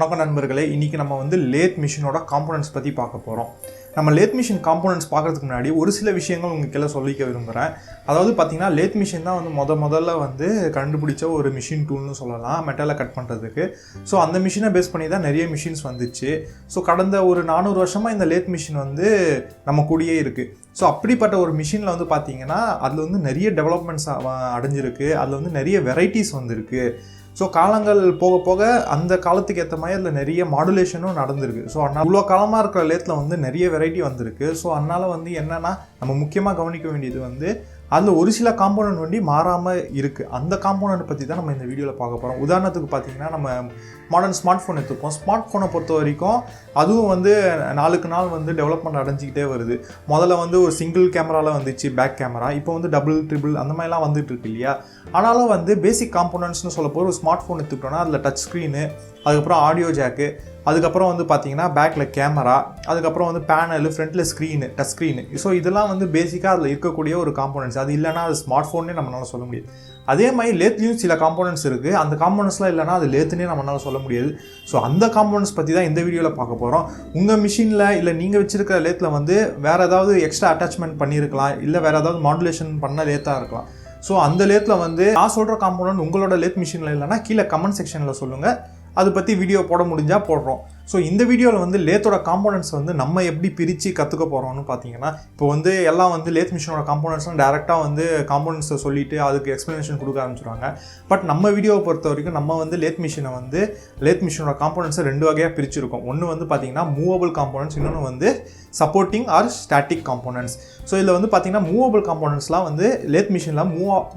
வணக்கம் நண்பர்களே, இன்றைக்கி நம்ம லேத் மிஷினோட காம்போனன்ட்ஸ் பற்றி பார்க்க போகிறோம். நம்ம லேத் மிஷின் காம்போனன்ட்ஸ் பார்க்குறதுக்கு முன்னாடி ஒரு சில விஷயங்கள் உங்களுக்கு எல்லாம் சொல்லிக்க விரும்புகிறேன். அதாவது பார்த்திங்கன்னா லேத் மிஷின் தான் முதல்ல கண்டுபிடிச்ச ஒரு மிஷின் டூல்னு சொல்லலாம், மெட்டலை கட் பண்ணுறதுக்கு. ஸோ அந்த மிஷினை பேஸ் பண்ணி தான் நிறைய மிஷின்ஸ் வந்துச்சு. ஸோ கடந்த ஒரு 400 வருஷமாக இந்த லேத் மிஷின் நம்ம கூடயே இருக்குது. ஸோ அப்படிப்பட்ட ஒரு மிஷினில் பார்த்திங்கன்னா அதில் நிறைய டெவலப்மெண்ட்ஸ் அடைஞ்சிருக்கு. அதில் நிறைய வெரைட்டிஸ் வந்திருக்கு. ஸோ காலங்கள் போக போக அந்த காலத்துக்கு ஏற்ற மாதிரி அதில் நிறைய மாடுலேஷனும் நடந்திருக்கு. ஸோ அதனால் இவ்வளோ காலமாக இருக்கிற லேத்தில் நிறைய வெரைட்டி வந்திருக்கு. ஸோ அதனால் என்னென்னா நம்ம முக்கியமாக கவனிக்க வேண்டியது அதில் ஒரு சில காம்போனன்ட் மாறாமல் இருக்குது. அந்த காம்போனன்ட் பற்றி தான் நம்ம இந்த வீடியோவில் பார்க்க போகிறோம். உதாரணத்துக்கு பார்த்திங்கன்னா நம்ம மாடர்ன் ஸ்மார்ட் ஃபோன் எடுத்துப்போம். ஸ்மார்ட் ஃபோனை பொறுத்த வரைக்கும் அதுவும் நாளுக்கு நாள் டெவலப்மெண்ட் அடைஞ்சிக்கிட்டே வருது. முதல்ல ஒரு சிங்கிள் கேமராவில் வந்துச்சு பேக் கேமரா. இப்போ டபுள் ட்ரிபிள் அந்த மாதிரிலாம் வந்துட்டு இருக்கு இல்லையா. ஆனாலும் பேசிக் காம்போனன்ட்ஸ்னு சொல்ல போகிற ஒரு ஸ்மார்ட் ஃபோன் எடுத்துக்கிட்டோன்னா அதில் டச் ஸ்க்ரீனு, அதுக்கப்புறம் ஆடியோ ஜாக்கு, அதுக்கப்புறம் பார்த்தீங்கன்னா பேக்கில் கேமரா, அதுக்கப்புறம் பேனல், ஃப்ரண்ட்டில் ஸ்க்ரீனு, டச் ஸ்க்ரீனு. ஸோ இதெல்லாம் பேசிக்காக அதில் இருக்கக்கூடிய ஒரு காம்போனன்ட்ஸ். அது இல்லைனா அது ஸ்மார்ட் ஃபோன்னே நம்மளால் சொல்ல முடியாது. அதே மாதிரி லேத்லேயும் சில காம்போனன்ட்ஸ் இருக்குது. அந்த காம்போனன்ட்ஸ்லாம் இல்லைனா அது லேத்துனே நம்மளால் சொல்ல முடியாது. ஸோ அந்த காம்போனன்ட்ஸ் பற்றி தான் இந்த வீடியோவில் பார்க்க போகிறோம். உங்கள் மிஷினில் இல்லை நீங்கள் வச்சுருக்கிற லேத்தில் வேறு ஏதாவது எக்ஸ்ட்ரா அட்டாச்மெண்ட் பண்ணியிருக்கலாம், இல்லை வேறு ஏதாவது மாடுலேஷன் பண்ண லேத்தாக இருக்கலாம். ஸோ அந்த லேத்தில் நான் சொல்கிற காம்போனன்ட் உங்களோட லேத் மிஷினில் இல்லைனா கீழே கமெண்ட் செக்ஷனில் சொல்லுங்கள். அதை பற்றி வீடியோ போட முடிஞ்சால் போடுறோம். ஸோ இந்த வீடியோவில் லேத்தோட காம்போனன்ட்ஸ் நம்ம எப்படி பிரித்து கற்றுக்க போகிறோம்னு பார்த்தீங்கன்னா, இப்போ எல்லாம் லேத் மிஷினோட காம்போனன்ட்ஸ்லாம் டேரெக்டாக காம்போனன்ட்ஸை சொல்லிவிட்டு அதுக்கு எக்ஸ்ப்ளனேஷன் கொடுக்க ஆரம்பிச்சிடுவாங்க. பட் நம்ம வீடியோவை பொறுத்த வரைக்கும் நம்ம லேத் மிஷினை லேத் மிஷினோட காம்போனன்ட்ஸை 2 வகையாக பிரிச்சிருக்கோம். ஒன்று பார்த்தீங்கன்னா மூவபிள் காம்போனன்ட்ஸ், இன்னொன்று supporting or static components. So இதில் பார்த்தீங்கன்னா மூவபிள் காம்போனன்ட்ஸ்லாம் லேத் மிஷினில்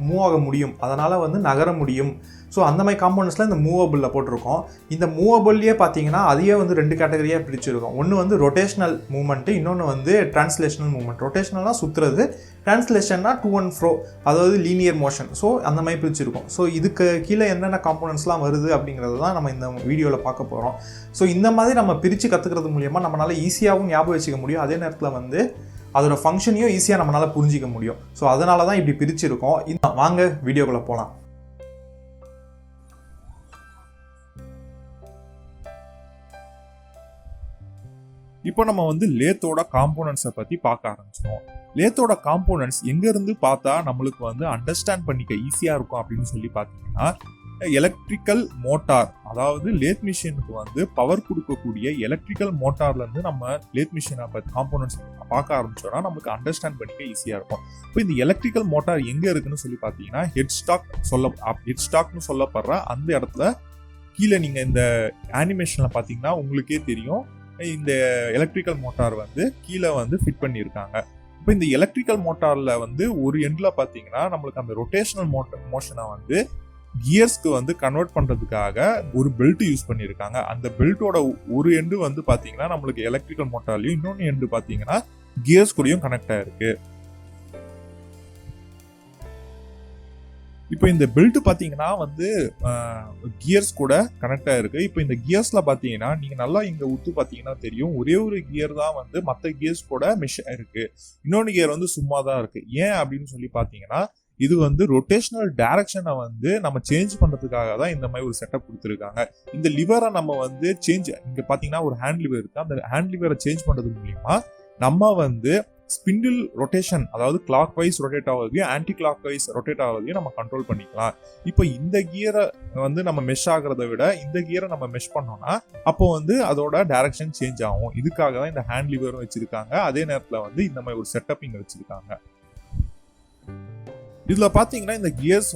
மூவ் ஆக முடியும், அதனால் நகர முடியும். ஸோ அந்த மாதிரி காம்போனன்ட்ஸ்லாம் இந்த மூவபிளில் போட்டிருக்கோம். இந்த மூவபிள்லேயே பார்த்தீங்கன்னா அதையே 2 கேட்டகரியாக பிரிச்சிருக்கோம். ஒன்று ரொட்டேஷனல் மூவ்மெண்ட்டு, இன்னொன்று டிரான்ஸ்லேஷனல் மூவ்மெண்ட். ரொட்டேஷனல்னால் சுற்றுறது, டிரான்ஸ்லேஷன்னா டு அண்ட் ஃப்ரோ, அதாவது லீனியர் மோஷன். ஸோ அந்த மாதிரி பிரிச்சிருக்கோம். ஸோ இதுக்கு கீழே என்னென்ன காம்போனன்ட்ஸ்லாம் வருது அப்படிங்கிறது தான் நம்ம இந்த வீடியோவில் பார்க்க போகிறோம். ஸோ இந்த மாதிரி நம்ம பிரித்து கற்றுக்கிறது மூலிமா நம்மளால் ஈஸியாகவும் ஞாபகம் வச்சுக்க முடியும். அதே நேரத்தில் அதோட ஃபங்க்ஷனையும் ஈஸியாக நம்மளால் புரிஞ்சிக்க முடியும். ஸோ அதனால தான் இப்படி பிரிச்சிருக்கோம். வாங்க வீடியோக்குள்ளே போகலாம். இப்போ நம்ம லேத்தோட காம்போனன்ட்ஸை பற்றி பார்க்க ஆரம்பிச்சிடுவோம். லேத்தோட காம்போனன்ட்ஸ் எங்கேருந்து பார்த்தா நம்மளுக்கு அண்டர்ஸ்டாண்ட் பண்ணிக்க ஈஸியாக இருக்கும் அப்படின்னு சொல்லி பார்த்தீங்கன்னா, எலக்ட்ரிக்கல் மோட்டார், அதாவது லேத் மிஷினுக்கு பவர் கொடுக்கக்கூடிய எலக்ட்ரிக்கல் மோட்டார்லேருந்து நம்ம லேத் மிஷினை காம்போனன்ட்ஸ் பார்க்க ஆரம்பிச்சோம்னா நமக்கு அண்டர்ஸ்டாண்ட் பண்ணிக்க ஈஸியாக இருக்கும். இப்போ இந்த எலக்ட்ரிக்கல் மோட்டார் எங்கே இருக்குன்னு சொல்லி பார்த்தீங்கன்னா, ஹெட்ஸ்டாக்னு சொல்லப்படுற அந்த இடத்துல கீழே நீங்கள் இந்த அனிமேஷனில் பார்த்தீங்கன்னா உங்களுக்கே தெரியும், இந்த எலக்ட்ரிக்கல் மோட்டார் கீழே ஃபிட் பண்ணியிருக்காங்க. இப்போ இந்த எலக்ட்ரிக்கல் மோட்டாரில் ஒரு எண்டில் பார்த்தீங்கன்னா நம்மளுக்கு அந்த ரொட்டேஷனல் மோஷனை கியர்ஸ்க்கு கன்வெர்ட் பண்ணுறதுக்காக ஒரு பெல்ட் யூஸ் பண்ணியிருக்காங்க. அந்த பெல்ட்டோட ஒரு எண்டு பார்த்தீங்கன்னா நம்மளுக்கு எலக்ட்ரிக்கல் மோட்டார்லையும், இன்னொன்று எண்டு பார்த்தீங்கன்னா கியர்ஸ் கூடயும் கனெக்ட் ஆயிருக்கு. இப்போ இந்த பெல்ட் பார்த்தீங்கன்னா கியர்ஸ் கூட கனெக்ட் ஆயிருக்கு. இப்போ இந்த கியர்ஸ்ல பார்த்தீங்கன்னா நீங்க நல்லா இங்க உத்து பார்த்தீங்கன்னா தெரியும், ஒரே ஒரு கியர் தான் மற்ற கியர்ஸ் கூட மெஷ் ஆயிருக்கு. இன்னொன்று கியர் சும்மா தான் இருக்கு. ஏன் அப்படின்னு சொல்லி பார்த்தீங்கன்னா, இது ரொட்டேஷனல் டைரக்ஷனை நம்ம சேஞ்ச் பண்றதுக்காக தான் இந்த மாதிரி ஒரு செட்டப் கொடுத்துருக்காங்க. இந்த லிவரை நம்ம சேஞ்ச், இங்க பாத்தீங்கன்னா ஒரு ஹேண்ட் லிவர் இருக்கு. அந்த ஹேண்ட் லிவரை சேஞ்ச் பண்றது மூலியமா நம்ம ஸ்பிண்டில் ரொட்டேஷன், அதாவது கிளாக் வைஸ் ரொட்டேட் ஆகுறதையும் ஆன்டி கிளாக் வைஸ் ரொட்டேட் ஆகுறதையும் நம்ம கண்ட்ரோல் பண்ணிக்கலாம். இப்போ இந்த கியரை நம்ம மெஷ் ஆகிறத விட இந்த கியரை நம்ம மெஷ் பண்ணோம்னா அப்போ அதோட டைரக்ஷன் சேஞ்ச் ஆகும். இதுக்காக தான் இந்த ஹேண்ட் லிவரும் வச்சிருக்காங்க. அதே நேரத்தில் இந்த மாதிரி ஒரு செட்டப் இங்க வச்சிருக்காங்க. இதுல பாத்தீங்கன்னா இந்த கியர்ஸ்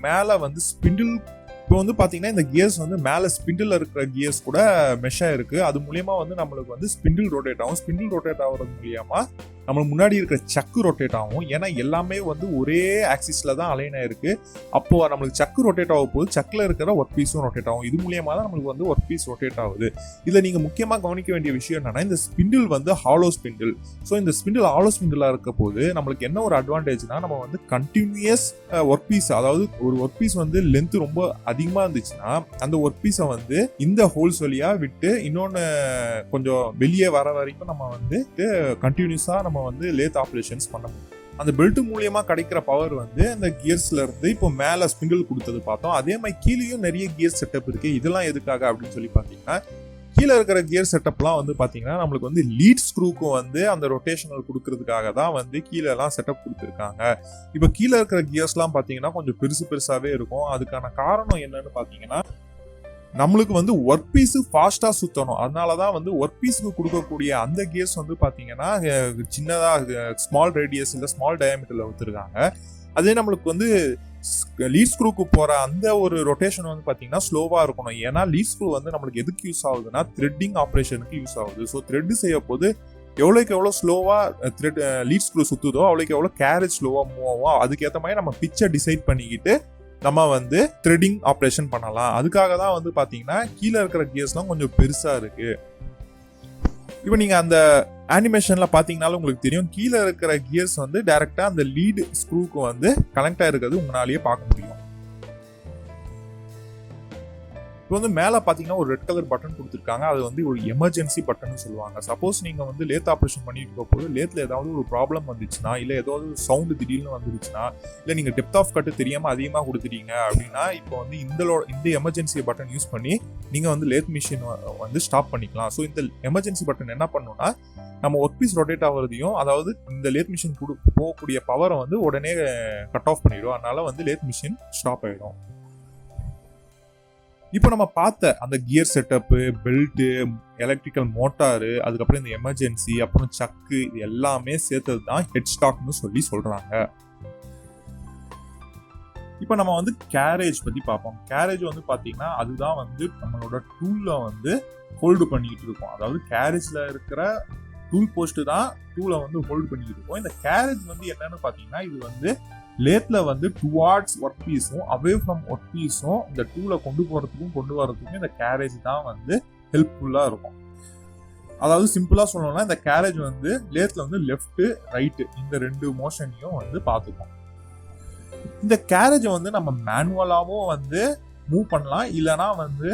மேல ஸ்பிண்டில், இப்போ பாத்தீங்கன்னா இந்த கியர்ஸ் மேல ஸ்பிண்டில் இருக்கிற கியர்ஸ் கூட மெஷ்ஷா இருக்கு. அது மூலியமா நம்மளுக்கு ஸ்பிண்டில் ரொட்டேட் ஆகும். ஸ்பிண்டில் ரொட்டேட் ஆகுறது மூலியமா நம்மளுக்கு முன்னாடி இருக்கிற சக்கு ரொட்டேட் ஆகும். ஏன்னா எல்லாமே ஒரே ஆக்சிஸ்ல தான் அலைன் ஆயிருக்கு. அப்போ நம்மளுக்கு சக்கு ரொட்டேட் ஆகும் போது சக்கில் இருக்கிற ஒர்க் பீஸும் ரொட்டேட் ஆகும். இது மூலியமா தான் நம்மளுக்கு ஒர்க் பீஸ் ரொட்டேட் ஆகுது. இதுல நீங்க முக்கியமா கவனிக்க வேண்டிய விஷயம் என்னன்னா, இந்த ஸ்பிண்டில் ஹாலோ ஸ்பிண்டில். ஸோ இந்த ஸ்பிண்டில் ஹாலோ ஸ்பிண்டிலா இருக்க போது நம்மளுக்கு என்ன ஒரு அட்வான்டேஜ்னா, நம்ம கண்டினியூஸ் ஒர்க் பீஸ், அதாவது ஒரு ஒர்க் பீஸ் லென்த் ரொம்ப அதிகமா இருந்துச்சுன்னா அந்த ஒர்க் பீஸை இந்த ஹோல்ஸ் வழியா விட்டு இன்னொன்னு கொஞ்சம் வெளியே வர வரைக்கும் நம்ம கண்டினியூஸா நம்ம லேத் ஆப்ரேஷன்ஸ் பண்ண முடியும். அந்த பெல்ட் மூலியமா கிடைக்கிற பவர் வந்து அந்த கியர்ஸ்ல இருந்து இப்போ மேல ஸ்பிண்டில் கொடுத்தது பார்த்தோம். அதே மாதிரி கீழேயும் நிறைய கியர் செட்டப் இருக்கு. இதெல்லாம் எதுக்காக அப்படின்னு சொல்லி பாத்தீங்கன்னா, கீழே இருக்கிற கியர் செட்டப்லாம் வந்து பாத்தீங்கன்னா நம்மளுக்கு வந்து லீட் ஸ்க்ரூக்கும் வந்து அந்த ரொட்டேஷனல் கொடுக்கறதுக்காக தான் வந்து கீழே எல்லாம் செட்டப் கொடுத்துருக்காங்க. இப்போ கீழே இருக்கிற கியர்ஸ்லாம் பாத்தீங்கன்னா கொஞ்சம் பெருசாவே இருக்கும். அதுக்கான காரணம் என்னன்னு பாத்தீங்கன்னா, நம்மளுக்கு வந்து ஒர்க் பீஸ் ஃபாஸ்டா சுத்தணும். அதனாலதான் வந்து ஒர்க் பீஸுக்கு கொடுக்கக்கூடிய அந்த கியர்ஸ் வந்து பாத்தீங்கன்னா சின்னதா ஸ்மால் ரேடியஸ் இல்ல ஸ்மால் டயாமீட்டர்ல வச்சிருக்காங்க. அதே நம்மளுக்கு வந்து லீட் ஸ்க்ரூக்கு போற அந்த ஒரு ரொட்டேஷன் வந்து பாத்தீங்கன்னா ஸ்லோவா இருக்கணும். ஏன்னா லீட் ஸ்க்ரூ வந்து நம்மளுக்கு எதுக்கு யூஸ் ஆகுதுன்னா த்ரெட்டிங் ஆப்ரேஷனுக்கு யூஸ் ஆகுது. ஸோ த்ரெட் செய்ய போது எவ்வளோ ஸ்லோவா த்ரெட் லீட் ஸ்க்ரூ சுத்துதோ அவ்வளோக்கு எவ்வளோ கேரேஜ் ஸ்லோவா மூவ் ஆகும். அதுக்கேற்ற மாதிரி நம்ம பிச்சை டிசைட் பண்ணிக்கிட்டு நம்ம வந்து த்ரெட்டிங் ஆப்ரேஷன் பண்ணலாம். அதுக்காக தான் வந்து பாத்தீங்கன்னா கீழே இருக்கிற கியர்ஸ்லாம் கொஞ்சம் பெருசா இருக்கு. இப்போ நீங்க அந்த அனிமேஷன்ல பாத்தீங்கன்னாலும் உங்களுக்கு தெரியும், கீழே இருக்கிற கியர்ஸ் வந்து டைரக்டா அந்த லீட் ஸ்க்ரூக்கு வந்து கனெக்ட் ஆயிருக்கிறது உங்களாலேயே பார்க்க முடியும். இப்போ வந்து மேலே பார்த்தீங்கன்னா ஒரு ரெட் கலர் பட்டன் கொடுத்துருக்காங்க. அது வந்து ஒரு எமர்ஜென்சி பட்டன் சொல்லுவாங்க. சப்போஸ் நீங்கள் வந்து லேத் ஆப்ரேஷன் பண்ணிட்டு இருக்க போது லேத்தில் ஏதாவது ஒரு ப்ராப்ளம் வந்துச்சுன்னா, இல்லை ஏதாவது சவுண்டு திடீர்னு வந்துருச்சுன்னா, இல்லை நீங்கள் டெப்த் ஆஃப் கட்டு தெரியாமல் அதிகமாக கொடுத்துட்டீங்க அப்படின்னா, இப்போ வந்து இந்த எமர்ஜென்சி பட்டன் யூஸ் பண்ணி நீங்கள் வந்து லேத் மிஷின் வந்து ஸ்டாப் பண்ணிக்கலாம். ஸோ இந்த எமர்ஜென்சி பட்டன் என்ன பண்ணுன்னா, நம்ம ஒர்க் பீஸ் ரொட்டேட் ஆகிறதையும், அதாவது இந்த லேத் மிஷின் போகக்கூடிய பவரை வந்து உடனே கட் ஆஃப் பண்ணிடும். அதனால வந்து லேத் மிஷின் ஸ்டாப் ஆகிடும். இப்போ நம்ம பார்த்த அந்த gear setup, belt, electrical motor, அதுக்கப்புறம் இந்த எமர்ஜென்சி, அப்புறம் சக்கு, இது எல்லாமே சேர்த்தது தான் ஹெட் ஸ்டாக்னு சொல்றாங்க. இப்போ நம்ம வந்து கேரேஜ் பத்தி பார்ப்போம். கேரேஜ் வந்து பாத்தீங்கன்னா அதுதான் வந்து நம்மளோட டூல்ல வந்து ஹோல்டு பண்ணிக்கிட்டு இருக்கும். அதாவது கேரேஜ்ல இருக்கிற டூல் போஸ்ட் தான் டூலை வந்து ஹோல்டு பண்ணிக்கிட்டு இருக்கும். இந்த கேரேஜ் வந்து என்னன்னு பாத்தீங்கன்னா, இது வந்து லேத்ல வந்து டுவார்ட்ஸ் ஒர்க் பீஸும் அவே ஃப்ரம் ஒர்க் பீஸும் இந்த டூலை கொண்டு வரதுக்கும் இந்த கேரேஜ் தான் வந்து ஹெல்ப்ஃபுல்லா இருக்கும். அதாவது சிம்பிளா சொல்லணும்னா, இந்த கேரேஜ் வந்து லேத்ல வந்து லெஃப்ட் ரைட்டு இந்த ரெண்டு மோஷனையும் வந்து பார்த்துக்கும். இந்த கேரேஜை வந்து நம்ம மேனுவலாவும் வந்து மூவ் பண்ணலாம், இல்லைனா வந்து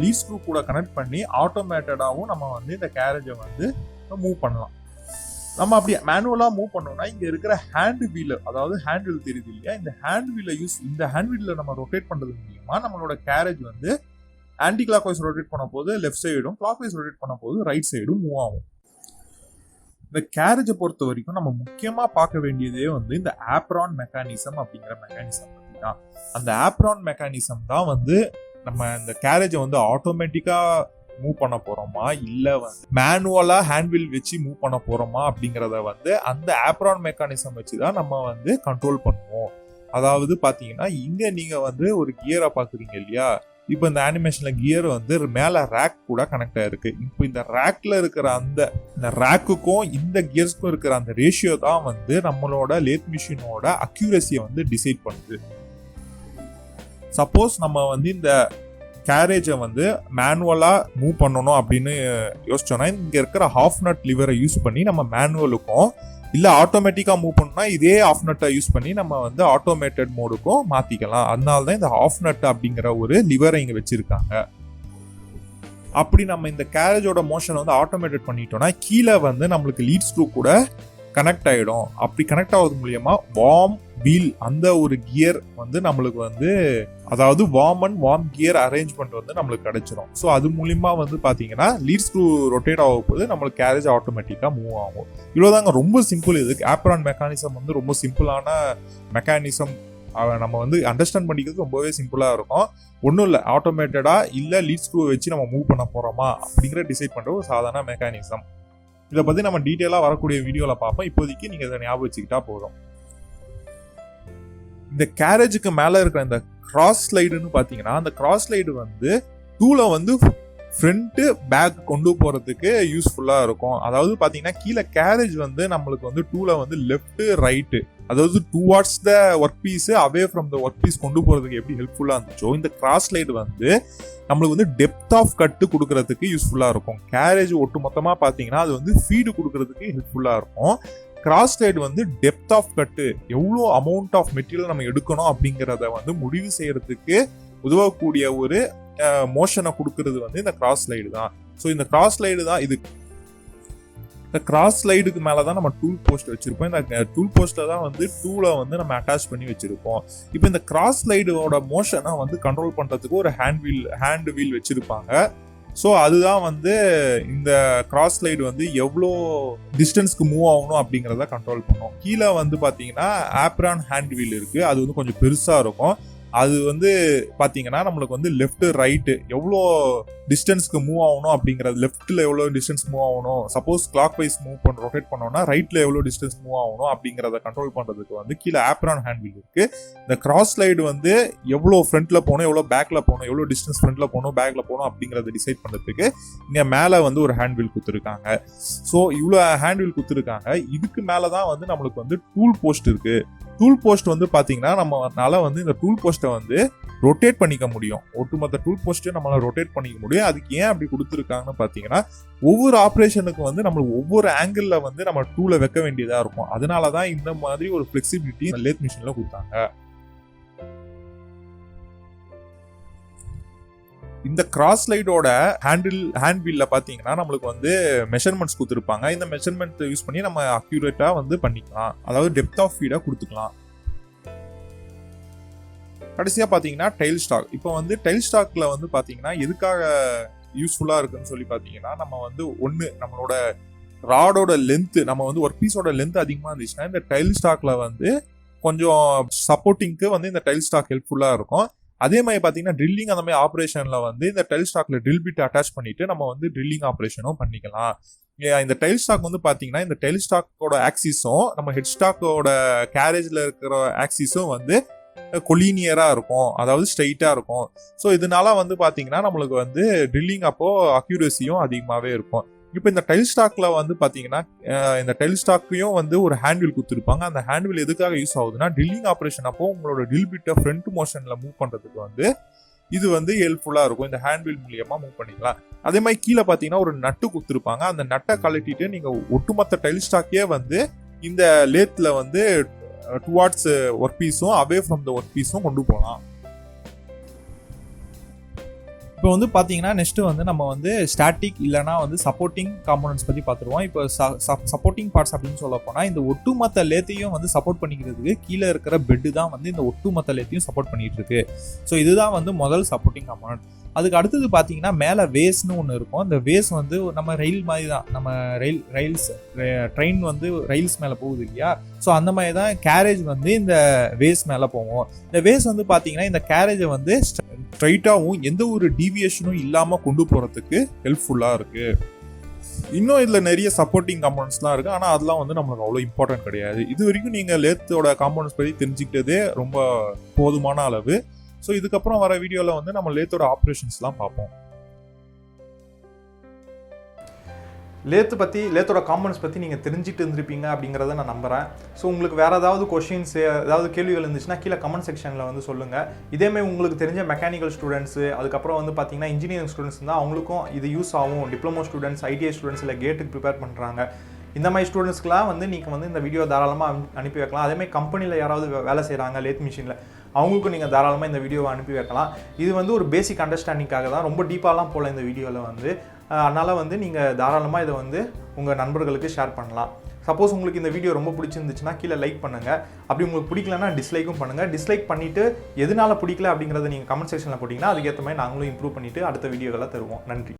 லீட் ஸ்க்ரூ கூட கனெக்ட் பண்ணி ஆட்டோமேட்டடாவும் நம்ம வந்து இந்த கேரேஜை வந்து மூவ் பண்ணலாம். நம்ம அப்படி மேனுவலா மூவ் பண்ணோம்னா, இங்க இருக்கிற ஹேண்ட் வீல், அதாவது ஹேண்ட் வீல் தெரியுது இல்லையா, இந்த ஹேண்ட் வீல்ல நம்ம ரொட்டேட் பண்றது மூலமா நம்மளோட கேரேஜ் வந்து ஆன்டி கிளாக் வைஸ் ரொட்டேட் பண்ண போது லெஃப்ட் சைடும், கிளாக் வைஸ் ரொட்டேட் பண்ண போது ரைட் சைடும் மூவ் ஆகும். இந்த கேரேஜை பொறுத்த வரைக்கும் நம்ம முக்கியமா பார்க்க வேண்டியதே வந்து இந்த ஆப்ரான் மெக்கானிசம் அப்படிங்கிற மெக்கானிசம் பத்தி தான். அந்த ஆப்ரான் மெக்கானிசம் தான் வந்து நம்ம இந்த கேரேஜை வந்து ஆட்டோமேட்டிக்கா மூவ் பண்ண போறோமா, இல்ல வந்து மேனுவலா ஹேண்ட்வில் வச்சு மூவ் பண்ண போறோமா அப்படிங்கறத வந்து அந்த ஆப்ரான் மெக்கானிசம் வச்சுதான் நம்ம வந்து கண்ட்ரோல் பண்ணுவோம். அதாவது பாத்தீங்கன்னா, இங்க நீங்க வந்து ஒரு கியரை பாக்குறீங்க இல்லையா, இப்போ இந்த அனிமேஷன்ல கியர் வந்து மேல ரேக் கூட கனெக்ட் ஆயிருக்கு. இப்போ இந்த ரேக்ல இருக்கிற இந்த ரேக்குக்கும் இந்த கியர்ஸ்க்கும் இருக்கிற அந்த ரேஷியோ தான் வந்து நம்மளோட லேத் மிஷினோட அக்யூரசியை வந்து டிசைட் பண்ணுது. சப்போஸ் நம்ம வந்து இந்த கேரேஜை வந்து மேனுவலா மூவ் பண்ணணும் அப்படின்னு யோசிச்சோம்னா, இங்க இருக்கிற ஹாஃப் நட் லிவரை யூஸ் பண்ணி நம்ம மேனுவலுக்கும், இல்ல ஆட்டோமேட்டிக்கா மூவ் பண்ணா இதே ஆஃப் நட்டை யூஸ் பண்ணி நம்ம வந்து ஆட்டோமேட்டட் மோடுக்கும் மாத்திக்கலாம். அதனாலதான் இந்த ஆஃப் நட் அப்படிங்கிற ஒரு லிவரை இங்க வச்சிருக்காங்க. அப்படி நம்ம இந்த கேரேஜோட மோஷன் வந்து ஆட்டோமேட்டட் பண்ணிட்டோம்னா, கீழே வந்து நம்மளுக்கு லீட் ஸ்க்ரூ கூட கனெக்ட் ஆயிடும். அப்படி கனெக்ட் ஆகுது மூலியமா வார்ம் வீல் அந்த ஒரு கியர் வந்து நம்மளுக்கு வந்து, அதாவது வார்ம் கியர் அரேஞ்ச்மெண்ட் வந்து நம்மளுக்கு கிடைச்சிடும். ஸோ அது மூலியமா வந்து பாத்தீங்கன்னா லீட் ஸ்க்ரூ ரொட்டேட் ஆகும் போது நம்மளுக்கு கேரேஜ் ஆட்டோமேட்டிக்கா மூவ் ஆகும். இவ்வளவுதாங்க, ரொம்ப சிம்பிள். இதுக்கு ஆப்ரான் மெக்கானிசம் வந்து ரொம்ப சிம்பிளான மெக்கானிசம். நம்ம வந்து அண்டர்ஸ்டாண்ட் பண்ணிக்கிறது ரொம்பவே சிம்பிளா இருக்கும். ஒன்றும் இல்லை, ஆட்டோமேட்டடா இல்லை லீட் ஸ்க்ரூ வச்சு நம்ம மூவ் பண்ண போறோமா அப்படிங்கிற டிசைட் பண்ற ஒரு சாதாரண மெக்கானிசம். இதை பத்தி நம்ம டீட்டெயிலா வரக்கூடிய வீடியோல பார்ப்போம். இப்போதைக்கு நீங்க இதை ஞாபகம் வச்சுக்கிட்டா போதும். இந்த கேரேஜுக்கு மேல இருக்கிற இந்த கிராஸ் ஸ்லைடுன்னு பாத்தீங்கன்னா, அந்த கிராஸ் ஸ்லைடு வந்து டூலை வந்து ஃப்ரண்ட் பேக் கொண்டு போறதுக்கு யூஸ்ஃபுல்லா இருக்கும். அதாவது பாத்தீங்கன்னா, கீழே கேரேஜ் வந்து நம்மளுக்கு வந்து டூலை வந்து லெஃப்ட் ரைட்டு, அதாவது towards the work piece away from the work piece கொண்டு போறதுக்கு எப்படி ஹெல்ப்ஃபுல்லா இருந்துச்சோ, இந்த கிராஸ் ஸ்லைடு வந்து நம்மளுக்கு வந்து டெப்த் ஆஃப் கட்டு கொடுக்கறதுக்கு யூஸ்ஃபுல்லா இருக்கும். கேரேஜ் ஒட்டு மொத்தமா பாத்தீங்கன்னா அது வந்து ஃபீடு கொடுக்கறதுக்கு ஹெல்ப்ஃபுல்லா இருக்கும். கிராஸ் ஸ்லைடு வந்து டெப்த் ஆஃப் கட்டு, எவ்வளோ அமௌண்ட் ஆஃப் மெட்டீரியல் நம்ம எடுக்கணும் அப்படிங்கிறத வந்து முடிவு செய்யறதுக்கு உதவக்கூடிய ஒரு மோஷனை கொடுக்கறது வந்து இந்த கிராஸ் ஸ்லைடு தான். ஸோ இந்த கிராஸ் ஸ்லைடு தான் இது இந்த கிராஸ் ஸ்லைடுக்கு மேலே தான் நம்ம டூல் போஸ்ட் வச்சிருப்போம். இந்த டூல் போஸ்ட்டில் தான் வந்து டூலை வந்து நம்ம அட்டாச் பண்ணி வச்சிருப்போம். இப்போ இந்த கிராஸ் ஸ்லைடோட மோஷனை வந்து கண்ட்ரோல் பண்ணுறதுக்கு ஒரு ஹேண்ட் வீல் வச்சிருப்பாங்க. ஸோ அதுதான் வந்து இந்த கிராஸ் ஸ்லைடு வந்து எவ்வளோ டிஸ்டன்ஸ்க்கு மூவ் ஆகணும் அப்படிங்கிறத கண்ட்ரோல் பண்ணும். கீழே வந்து பார்த்தீங்கன்னா ஆப்ரான் ஹேண்ட் வீல் இருக்குது. அது வந்து கொஞ்சம் பெருசாக இருக்கும். அது வந்து பார்த்தீங்கன்னா நம்மளுக்கு வந்து லெஃப்ட் ரைட்டு எவ்வளோ டிஸ்டன்ஸ்க்கு மூவ் ஆகணும் அப்படிங்கிறது, லெஃப்ட்டில் எவ்வளோ டிஸ்டன்ஸ் மூவ் ஆகணும், சப்போஸ் கிளாக் வைஸ் ரொட்டேட் பண்ணோம்னா ரைட்டில் எவ்வளோ டிஸ்டன்ஸ் மூவ் ஆகணும் அப்படிங்கிறத கண்ட்ரோல் பண்ணுறதுக்கு வந்து கீழே ஆப்ரான் ஹேண்ட் வீல் இருக்குது. இந்த கிராஸ் ஸ்லைடு வந்து எவ்வளோ ஃப்ரண்ட்டில் போகணும், எவ்வளோ பேக்கில் போகணும், எவ்வளோ டிஸ்டன்ஸ் ஃப்ரண்ட்டில் போகணும், பேக்கில் போகணும் அப்படிங்கிறத டிசைட் பண்ணுறதுக்கு இங்கே மேலே வந்து ஒரு ஹேண்ட் வீல் கொடுத்துருக்காங்க. ஸோ இவ்வளோ ஹேண்ட் வீல் கொடுத்துருக்காங்க. இதுக்கு மேலே தான் வந்து நம்மளுக்கு வந்து டூல் போஸ்ட் இருக்குது. டூல் போஸ்ட் வந்து பார்த்தீங்கன்னா நம்மளால வந்து இந்த டூல் போஸ்ட்டை வந்து ரொட்டேட் பண்ணிக்க முடியும். ஒட்டுமொத்த டூல் போஸ்ட்டையும் நம்மளால ரொட்டேட் பண்ணிக்க முடியும். அதுக்கு ஏன் அப்படி கொடுத்துருக்காங்கன்னு பார்த்தீங்கன்னா, ஒவ்வொரு ஆப்ரேஷனுக்கு வந்து நம்மளுக்கு ஒவ்வொரு ஆங்கிளில் வந்து நம்ம டூலை வைக்க வேண்டியதாக இருக்கும். அதனால தான் இந்த மாதிரி ஒரு ஃப்ளெக்சிபிலிட்டி லேத் மிஷினில் கொடுத்தாங்க. இந்த கிராஸ் ஸ்லைடோட ஹேண்ட் வீல்ல பார்த்தீங்கன்னா நம்மளுக்கு வந்து மெஷர்மெண்ட்ஸ் கொடுத்துருப்பாங்க. இந்த மெஷர்மெண்ட் யூஸ் பண்ணி நம்ம அக்யூரேட்டா வந்து பண்ணிக்கலாம். அதாவது டெப்த் ஆஃப் ஃபீடை கொடுத்துக்கலாம். கடைசியாக பார்த்தீங்கன்னா டைல் ஸ்டாக். இப்போ வந்து டைல் ஸ்டாக்ல வந்து பார்த்தீங்கன்னா எதுக்காக யூஸ்ஃபுல்லாக இருக்குன்னு சொல்லி பார்த்தீங்கன்னா, நம்ம வந்து ஒன்று நம்மளோட ராடோட லென்த்து, நம்ம வந்து ஒர்க் பீஸோட லென்த் அதிகமாக இருந்துச்சுன்னா இந்த டைல் ஸ்டாக்ல வந்து கொஞ்சம் சப்போர்ட்டிங்க்கு வந்து இந்த டைல் ஸ்டாக் ஹெல்ப்ஃபுல்லாக இருக்கும். அதே மாதிரி பார்த்தீங்கன்னா ட்ரில்லிங் அந்த மாதிரி ஆப்ரேஷனில் வந்து இந்த டைல் ஸ்டாக்ல ட்ரில் பிட் அட்டாச் பண்ணிட்டு நம்ம வந்து ட்ரில்லிங் ஆப்ரேஷனும் பண்ணிக்கலாம். இந்த டைல் ஸ்டாக் வந்து பார்த்தீங்கன்னா இந்த டைல் ஸ்டாக்கோட ஆக்சிஸும் நம்ம ஹெட் ஸ்டாக்கோட கேரேஜில் இருக்கிற ஆக்சிஸும் வந்து கொலீனியராக இருக்கும், அதாவது ஸ்ட்ரைட்டாக இருக்கும். ஸோ இதனால வந்து பார்த்தீங்கன்னா நம்மளுக்கு வந்து ட்ரில்லிங் அப்போ அக்யூரேசியும் அதிகமாகவே இருக்கும். இப்போ இந்த டைல் ஸ்டாக்ல வந்து பார்த்தீங்கன்னா இந்த டைல் ஸ்டாக்கையும் வந்து ஒரு ஹேண்ட்வில் கொடுத்துருப்பாங்க. அந்த ஹேண்ட்வில் எதுக்காக யூஸ் ஆகுதுன்னா, ட்ரில்லிங் ஆப்ரேஷன் அப்போ உங்களோட ட்ரில் பிட்டை ஃப்ரண்ட் மோஷனில் மூவ் பண்ணுறதுக்கு வந்து இது வந்து ஹெல்ப்ஃபுல்லாக இருக்கும். இந்த ஹேண்ட்வில் மூலியமாக மூவ் பண்ணிக்கலாம். அதே மாதிரி கீழே பார்த்தீங்கன்னா ஒரு நட்டு கொடுத்துருப்பாங்க. அந்த நட்டை கழட்டிட்டு நீங்கள் ஒட்டுமொத்த டைல் ஸ்டாக்கே வந்து இந்த லேத்தில் வந்து டுவார்ட்ஸ் ஒர்க் பீஸும் அவே ஃப்ரம் த ஒர்க் பீஸும் கொண்டு போகலாம். இப்போ வந்து பார்த்தீங்கன்னா நெக்ஸ்ட்டு வந்து நம்ம வந்து ஸ்டாட்டிக் இல்லைனா வந்து சப்போர்ட்டிங் காம்போனன்ட்ஸ் பற்றி பார்த்துருவோம். இப்போ சப்போர்ட்டிங் பார்ட்ஸ் அப்படின்னு சொல்ல போனால் இந்த ஒட்டுமொத்த லேத்தையும் வந்து சப்போர்ட் பண்ணிக்கிறதுக்கு கீழே இருக்கிற பெட்டு தான் வந்து இந்த ஒட்டுமொத்த லேத்தையும் சப்போர்ட் பண்ணிட்டு இருக்கு. ஸோ இதுதான் வந்து முதல் சப்போர்ட்டிங் காம்போனன்ட். அதுக்கு அடுத்தது பார்த்தீங்கன்னா மேலே வேஸ்ன்னு ஒன்று இருக்கும். இந்த வேஸ் வந்து நம்ம ரயில் மாதிரி தான், நம்ம ட்ரெயின் வந்து ரயில்ஸ் மேலே போகுது இல்லையா. ஸோ அந்த மாதிரி தான் கேரேஜ் வந்து இந்த வேஸ் மேலே போவோம். இந்த வேஸ் வந்து பார்த்தீங்கன்னா இந்த கேரேஜை வந்து ஸ்ட்ரைட்டாகவும் எந்த ஒரு டீவியேஷனும் இல்லாமல் கொண்டு போகிறதுக்கு ஹெல்ப்ஃபுல்லாக இருக்குது. இன்னும் இதில் நிறைய சப்போர்ட்டிங் காம்போனன்ட்ஸ்லாம் இருக்குது. ஆனால் அதெல்லாம் வந்து நம்மளுக்கு அவ்வளோ இம்பார்ட்டன்ட் கிடையாது. இது வரைக்கும் நீங்கள் லேத்தோட காம்போனன்ட்ஸ் பற்றி தெரிஞ்சுக்கிட்டதே ரொம்ப போதுமான அளவு. ஸோ இதுக்கப்புறம் வர வீடியோவில் வந்து நம்ம லேத்தோட ஆப்ரேஷன்ஸ்லாம் பார்ப்போம். லேத்தோட காம்போனன்ட்ஸ் பற்றி நீங்கள் தெரிஞ்சுட்டு இருந்திருப்பீங்க அப்படிங்கிறத நான் நம்புகிறேன். ஸோ உங்களுக்கு வேறு ஏதாவது கொஷின்ஸ், ஏதாவது கேள்விகள் இருந்துச்சுன்னா கீழே கமெண்ட் செக்ஷனில் வந்து சொல்லுங்கள். இதேமாதிரி உங்களுக்கு தெரிஞ்ச மெக்கானிக்கல் ஸ்டூடெண்ட்ஸு, அதுக்கப்புறம் வந்து பார்த்தீங்கன்னா இன்ஜினியரிங் ஸ்டூடெண்ட்ஸ் தான், அவங்களுக்கும் இது யூஸ் ஆகும். டிப்ளமோ ஸ்டூடெண்ட்ஸ், ஐடிஐ ஸ்டூடெண்ட்ஸ் இல்லை கேட்டுக்கு ப்ரிப்பேர் பண்ணுறாங்க, இந்த மாதிரி ஸ்டூடெண்ட்ஸ்க்குலாம் வந்து நீங்கள் வந்து இந்த வீடியோ தாராளமாக அனுப்பி வைக்கலாம். அதேமாதிரி கம்பெனியில் யாராவது வேலை செய்கிறாங்க லேத் மிஷினில், அவங்களுக்கும் நீங்கள் தாராளமாக இந்த வீடியோவை அனுப்பி வைக்கலாம். இது வந்து ஒரு பேசிக் அண்டர்ஸ்டாண்டிங்காக தான், ரொம்ப டீப்பாலாம் போகல இந்த வீடியோவில் வந்து. அதனால் வந்து நீங்கள் தாராளமாக இதை வந்து உங்கள் நண்பர்களுக்கு ஷேர் பண்ணலாம். சப்போஸ் உங்களுக்கு இந்த வீடியோ ரொம்ப பிடிச்சிருந்துச்சுன்னா கீழே லைக் பண்ணுங்கள். அப்படி உங்களுக்கு பிடிக்கலன்னா டிஸ்லைக்கும் பண்ணுங்கள். டிஸ்லைக் பண்ணிவிட்டு எதனால் பிடிக்கல அப்படிங்கிறத நீங்கள் கமெண்ட் செக்ஷனில் போட்டிங்கன்னா அதுக்கேற்ற மாதிரி நாங்களும் இம்ப்ரூவ் பண்ணிவிட்டு அடுத்த வீடியோக்களை தருவோம். நன்றி.